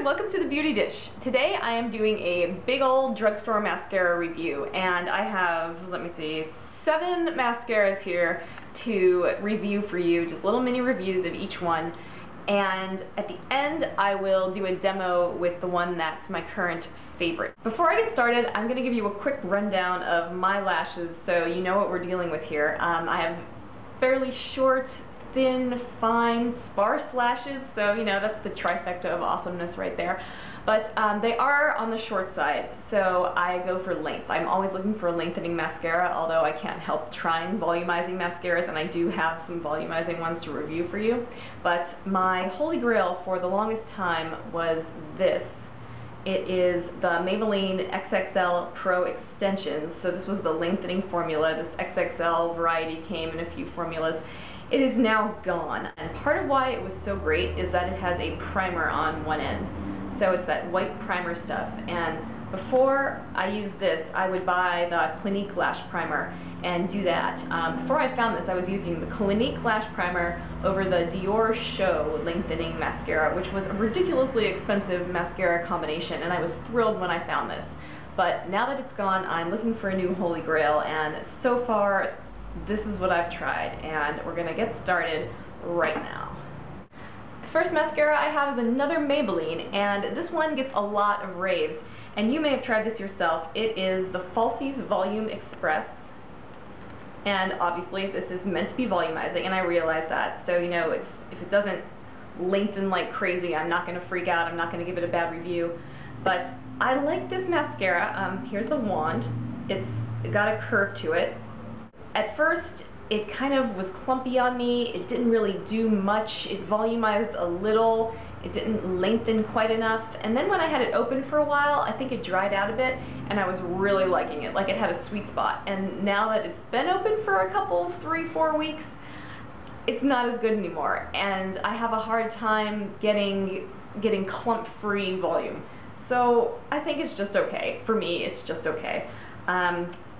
welcome to the Beauty Dish. Today I am doing a big old drugstore mascara review, and I have, let me see, 7 mascaras here to review for you, just little mini reviews of each one, and at the end I will do a demo with the one that's my current favorite. Before I get started, I'm going to give you a quick rundown of my lashes so you know what we're dealing with here. I have fairly short, thin, fine, sparse lashes, so you know that's the trifecta of awesomeness right there. But they are on the short side, so I go for length. I'm always looking for a lengthening mascara, although I can't help trying volumizing mascaras, and I do have some volumizing ones to review for you. But my holy grail for the longest time was this. It is the Maybelline XXL Pro Extensions. So this was the lengthening formula. This XXL variety came in a few formulas. It is now gone, and part of why it was so great is that it has a primer on one end. So it's that white primer stuff, and before I used this, I would buy the Clinique Lash Primer and do that. Before I found this, I was using the Clinique Lash Primer over the Dior Show Lengthening Mascara, which was a ridiculously expensive mascara combination, and I was thrilled when I found this. But now that it's gone, I'm looking for a new holy grail, and so far, this is what I've tried, and we're going to get started right now. The first mascara I have is another Maybelline, and this one gets a lot of raves, and you may have tried this yourself. It is the Falsies Volume Express, and obviously this is meant to be volumizing, and I realize that, so you know, if it doesn't lengthen like crazy, I'm not going to freak out, I'm not going to give it a bad review, but I like this mascara. Here's the wand. It's got a curve to it. At first, it kind of was clumpy on me. It didn't really do much. It volumized a little. It didn't lengthen quite enough. And then when I had it open for a while, I think it dried out a bit, and I was really liking it. Like, it had a sweet spot. And now that it's been open for a couple, 3-4 weeks, it's not as good anymore. And I have a hard time getting clump-free volume. So I think it's just okay. For me, it's just okay.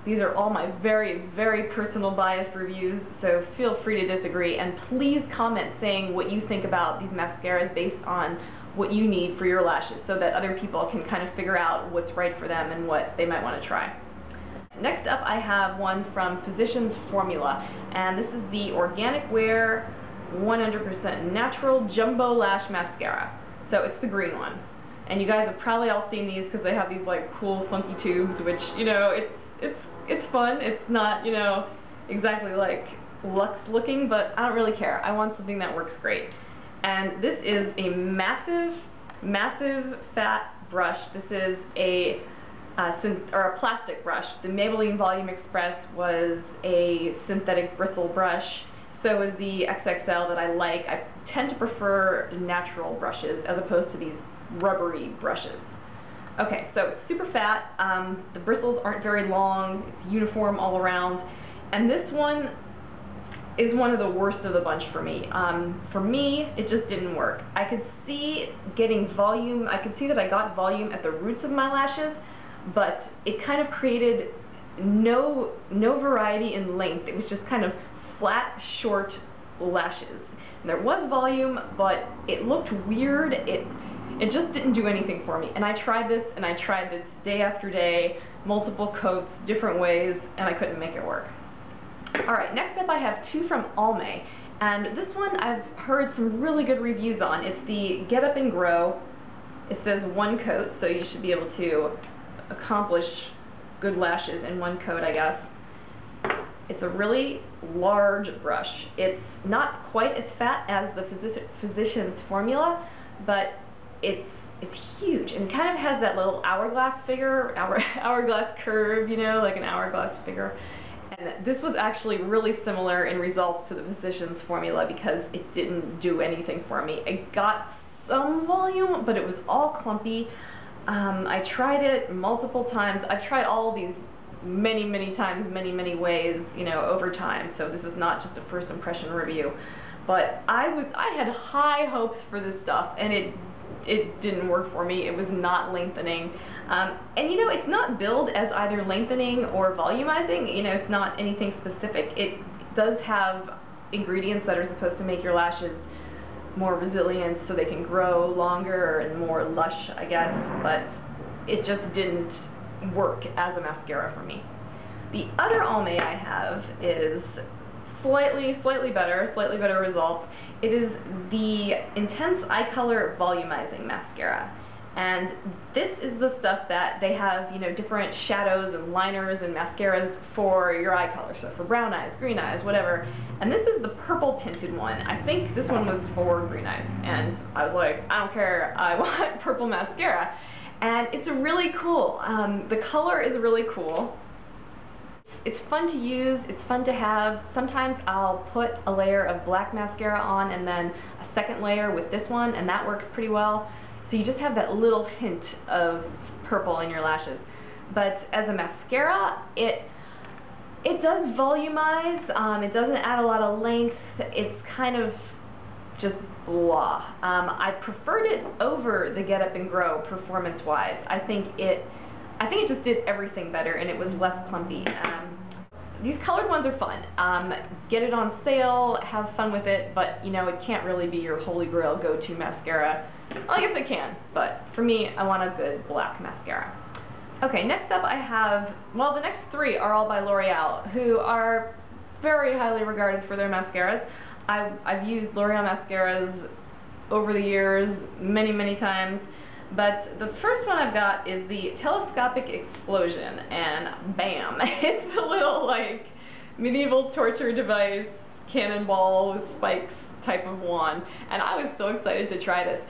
These are all my very, very personal biased reviews, so feel free to disagree, and please comment saying what you think about these mascaras based on what you need for your lashes so that other people can kind of figure out what's right for them and what they might want to try. Next up, I have one from Physicians Formula, and this is the Organic Wear 100% Natural Jumbo Lash Mascara. So it's the green one. And you guys have probably all seen these because they have these like cool funky tubes, which, you know, it's fun. It's not, you know, exactly like luxe looking, but I don't really care. I want something that works great. And this is a massive, massive fat brush. This is a plastic brush. The Maybelline Volume Express was a synthetic bristle brush. So is the XXL that I like. I tend to prefer natural brushes as opposed to these rubbery brushes. Okay, so it's super fat, the bristles aren't very long, it's uniform all around, and this one is one of the worst of the bunch for me. For me, it just didn't work. I could see getting volume, I could see that I got volume at the roots of my lashes, but it kind of created no variety in length. It was just kind of flat, short lashes. And there was volume, but it looked weird. It just didn't do anything for me. And I tried this, and I tried this day after day, multiple coats, different ways, and I couldn't make it work. Alright, next up I have 2 from Almay. And this one I've heard some really good reviews on. It's the Get Up and Grow. It says 1 coat, so you should be able to accomplish good lashes in 1 coat, I guess. It's a really large brush. It's not quite as fat as the Physicians Formula, but it's huge, and it kind of has that little hourglass figure, hourglass curve, you know, like an hourglass figure. And this was actually really similar in results to the Physicians Formula because it didn't do anything for me. It got some volume, but it was all clumpy. I tried it multiple times. I've tried all of these many times, many ways, you know, over time, so this is not just a first impression review. But I had high hopes for this stuff, and it didn't work for me. It was not lengthening. And you know, it's not billed as either lengthening or volumizing. You know, it's not anything specific. It does have ingredients that are supposed to make your lashes more resilience so they can grow longer and more lush, I guess, but it just didn't work as a mascara for me. The other Almay I have is slightly better results. It is the Intense Eye Color Volumizing Mascara. And this is the stuff that they have, you know, different shadows and liners and mascaras for your eye color. So for brown eyes, green eyes, whatever. And this is the purple tinted one. I think this one was for green eyes. And I was like, I don't care, I want purple mascara. And it's really cool. The color is really cool. It's fun to use, it's fun to have. Sometimes I'll put a layer of black mascara on and then a second layer with this one, and that works pretty well. So you just have that little hint of purple in your lashes. But as a mascara, it does volumize, it doesn't add a lot of length, it's kind of just blah. I preferred it over the Get Up and Grow performance-wise. I think it just did everything better, and it was less clumpy. These colored ones are fun. Get it on sale, have fun with it, but you know, it can't really be your Holy Grail go-to mascara. Well, I guess it can, but for me, I want a good black mascara. Okay, next up I have, well, the next three are all by L'Oreal, who are very highly regarded for their mascaras. I've used L'Oreal mascaras over the years many times, but the first one I've got is the Telescopic Explosion, and bam, it's a little like medieval torture device, cannonball with spikes type of wand, and I was so excited to try this.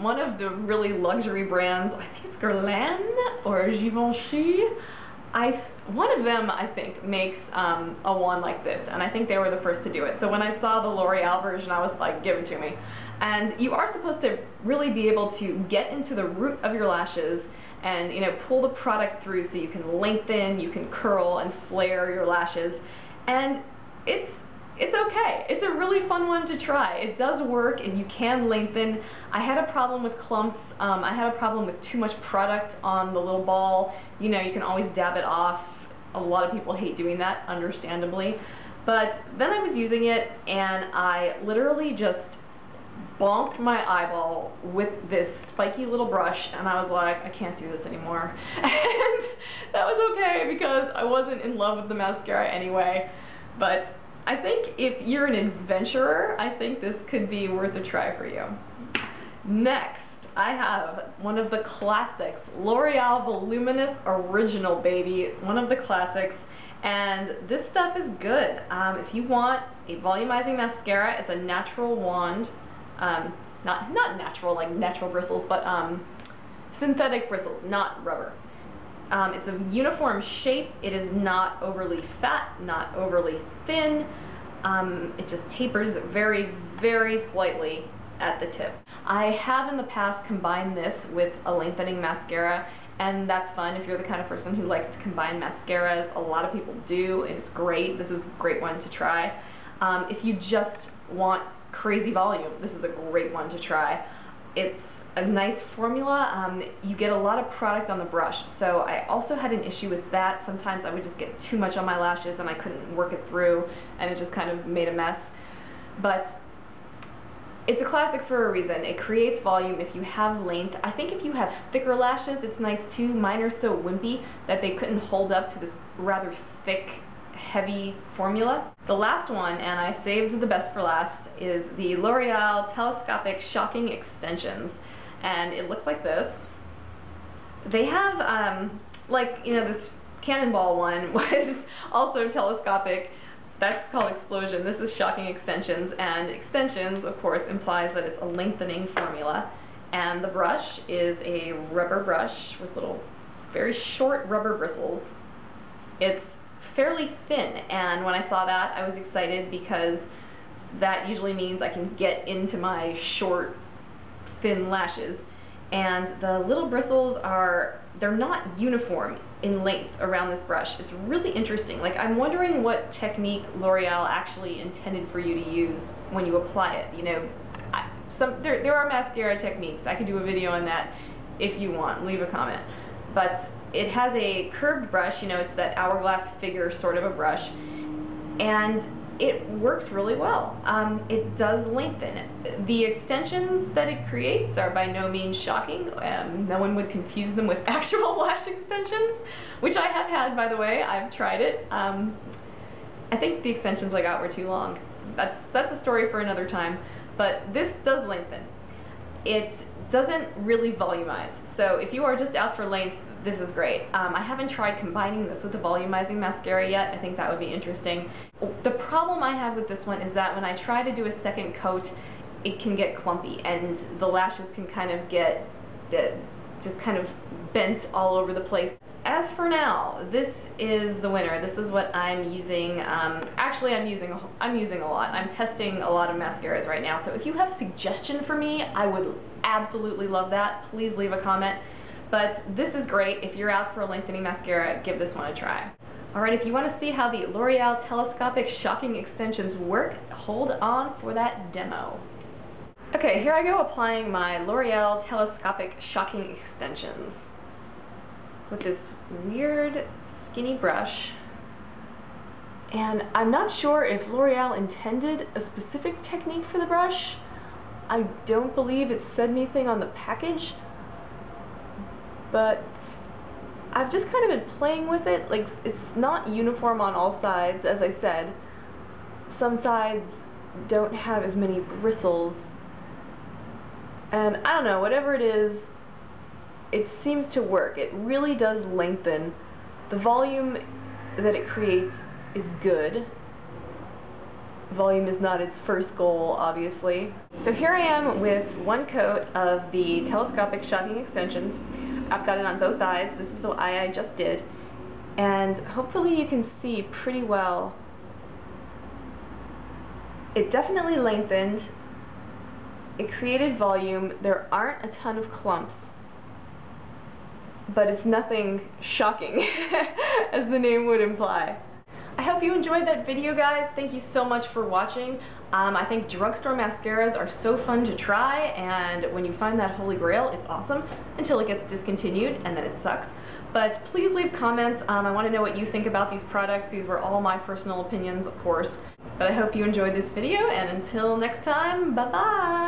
One of the really luxury brands, I think it's Guerlain or Givenchy, one of them I think makes a wand like this, and I think they were the first to do it. So when I saw the L'Oreal version, I was like, give it to me. And you are supposed to really be able to get into the root of your lashes and, you know, pull the product through so you can lengthen, you can curl and flare your lashes, and it's okay. It's a really fun one to try. It does work, and you can lengthen. I had a problem with clumps. I had a problem with too much product on the little ball. You know, you can always dab it off. A lot of people hate doing that, understandably. But then I was using it, and I literally just bonked my eyeball with this spiky little brush, and I was like, I can't do this anymore. And that was okay, because I wasn't in love with the mascara anyway. But I think if you're an adventurer, I think this could be worth a try for you. Next, I have one of the classics, L'Oreal Voluminous Original, baby, one of the classics, and this stuff is good. If you want a volumizing mascara, it's a natural wand, not natural like natural bristles, but synthetic bristles, not rubber. It's a uniform shape. It is not overly fat, not overly thin. It just tapers very slightly at the tip. I have in the past combined this with a lengthening mascara, and that's fun if you're the kind of person who likes to combine mascaras. A lot of people do, and it's great. This is a great one to try. If you just want crazy volume, this is a great one to try. It's a nice formula. You get a lot of product on the brush, so I also had an issue with that. Sometimes I would just get too much on my lashes and I couldn't work it through, and it just kind of made a mess. But it's a classic for a reason. It creates volume if you have length. I think if you have thicker lashes, it's nice too. Mine are so wimpy that they couldn't hold up to this rather thick, heavy formula. The last one, and I saved the best for last, is the L'Oreal Telescopic Shocking Extensions. And it looks like this. They have, like, you know, this cannonball one was also telescopic. That's called Explosion. This is Shocking Extensions, and extensions, of course, implies that it's a lengthening formula. And the brush is a rubber brush with little, very short rubber bristles. It's fairly thin, and when I saw that, I was excited because that usually means I can get into my short, thin lashes. And the little bristles they're not uniform in length around this brush. It's really interesting. Like, I'm wondering what technique L'Oreal actually intended for you to use when you apply it. You know, there are mascara techniques. I could do a video on that if you want. Leave a comment. But it has a curved brush. You know, it's that hourglass figure sort of a brush. And it works really well. It does lengthen. The extensions that it creates are by no means shocking. No one would confuse them with actual lash extensions, which I have had, by the way. I've tried it. I think the extensions I got were too long. That's a story for another time. But this does lengthen. It doesn't really volumize. So if you are just out for length, this is great. I haven't tried combining this with the volumizing mascara yet. I think that would be interesting. The problem I have with this one is that when I try to do a second coat, it can get clumpy and the lashes can kind of get just kind of bent all over the place. As for now, this is the winner. This is what I'm using. Actually, I'm using a lot. I'm testing a lot of mascaras right now. So if you have a suggestion for me, I would absolutely love that. Please leave a comment. But this is great. If you're out for a lengthening mascara, give this one a try. Alright, if you want to see how the L'Oreal Telescopic Shocking Extensions work, hold on for that demo. Okay, here I go applying my L'Oreal Telescopic Shocking Extensions with this weird skinny brush. And I'm not sure if L'Oreal intended a specific technique for the brush. I don't believe it said anything on the package, but I've just kind of been playing with it. Like, it's not uniform on all sides, as I said. Some sides don't have as many bristles, and I don't know, whatever it is, it seems to work. It really does lengthen. The volume that it creates is good. Volume is not its first goal, obviously. So here I am with one coat of the Telescopic Shocking Extensions. I've got it on both eyes. This is the eye I just did. And hopefully you can see pretty well. It definitely lengthened. It created volume. There aren't a ton of clumps, but it's nothing shocking, as the name would imply. I hope you enjoyed that video, guys. Thank you so much for watching. I think drugstore mascaras are so fun to try, and when you find that Holy Grail, it's awesome, until it gets discontinued, and then it sucks. But please leave comments. I want to know what you think about these products. These were all my personal opinions, of course. But I hope you enjoyed this video, and until next time, bye-bye!